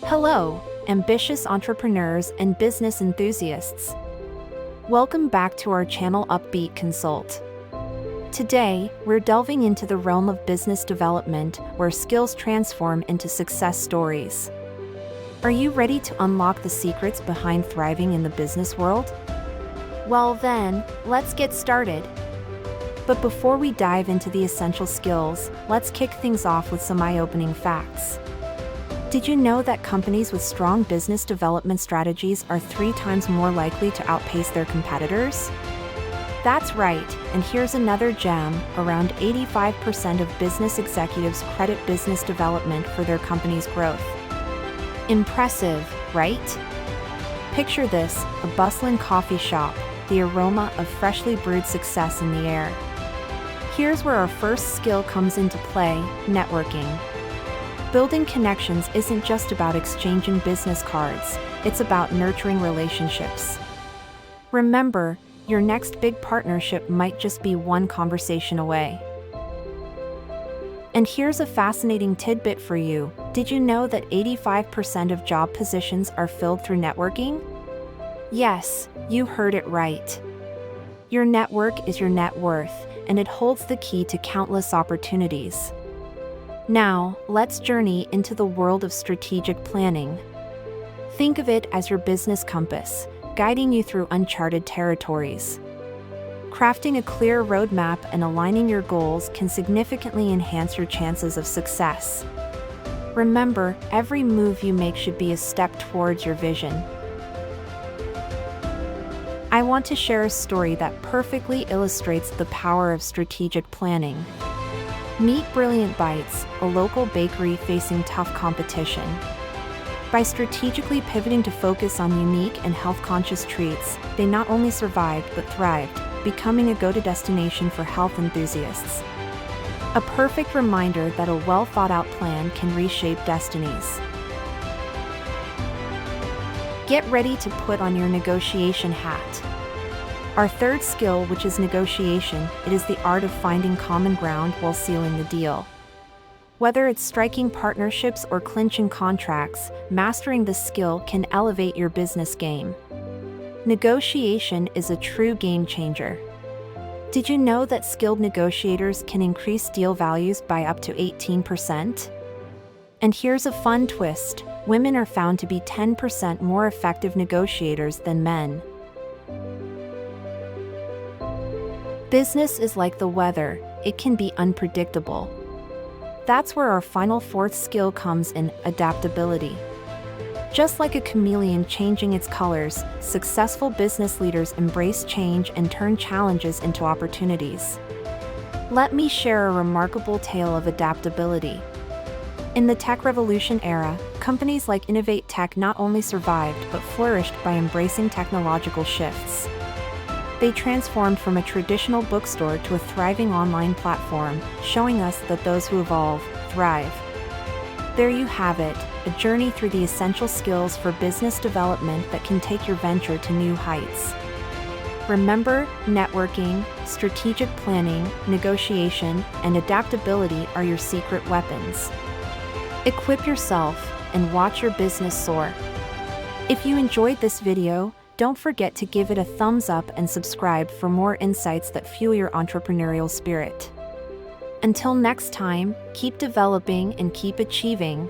Hello, ambitious entrepreneurs and business enthusiasts. Welcome back to our channel Upbeat Consult. Today, we're delving into the realm of business development where skills transform into success stories. Are you ready to unlock the secrets behind thriving in the business world? Well then, let's get started. But before we dive into the essential skills, let's kick things off with some eye-opening facts. Did you know that companies with strong business development strategies are 3 times more likely to outpace their competitors? That's right, and here's another gem: around 85% of business executives credit business development for their company's growth. Impressive, right? Picture this: a bustling coffee shop, the aroma of freshly brewed success in the air. Here's where our first skill comes into play: networking. Building connections isn't just about exchanging business cards, it's about nurturing relationships. Remember, your next big partnership might just be one conversation away. And here's a fascinating tidbit for you. Did you know that 85% of job positions are filled through networking? Yes, you heard it right. Your network is your net worth, and it holds the key to countless opportunities. Now, let's journey into the world of strategic planning. Think of it as your business compass, guiding you through uncharted territories. Crafting a clear roadmap and aligning your goals can significantly enhance your chances of success. Remember, every move you make should be a step towards your vision. I want to share a story that perfectly illustrates the power of strategic planning. Meet Brilliant Bites, a local bakery facing tough competition. By strategically pivoting to focus on unique and health-conscious treats, they not only survived but thrived, becoming a go-to destination for health enthusiasts. A perfect reminder that a well-thought-out plan can reshape destinies. Get ready to put on your negotiation hat. Our third skill, which is negotiation, it is the art of finding common ground while sealing the deal. Whether it's striking partnerships or clinching contracts, mastering this skill can elevate your business game. Negotiation is a true game changer. Did you know that skilled negotiators can increase deal values by up to 18%? And here's a fun twist: women are found to be 10% more effective negotiators than men. Business is like the weather, it can be unpredictable. That's where our final fourth skill comes in: adaptability. Just like a chameleon changing its colors, successful business leaders embrace change and turn challenges into opportunities. Let me share a remarkable tale of adaptability. In the tech revolution era, companies like Innovate Tech not only survived but flourished by embracing technological shifts. They transformed from a traditional bookstore to a thriving online platform, showing us that those who evolve, thrive. There you have it, a journey through the essential skills for business development that can take your venture to new heights. Remember, networking, strategic planning, negotiation, and adaptability are your secret weapons. Equip yourself and watch your business soar. If you enjoyed this video, don't forget to give it a thumbs up and subscribe for more insights that fuel your entrepreneurial spirit. Until next time, keep developing and keep achieving.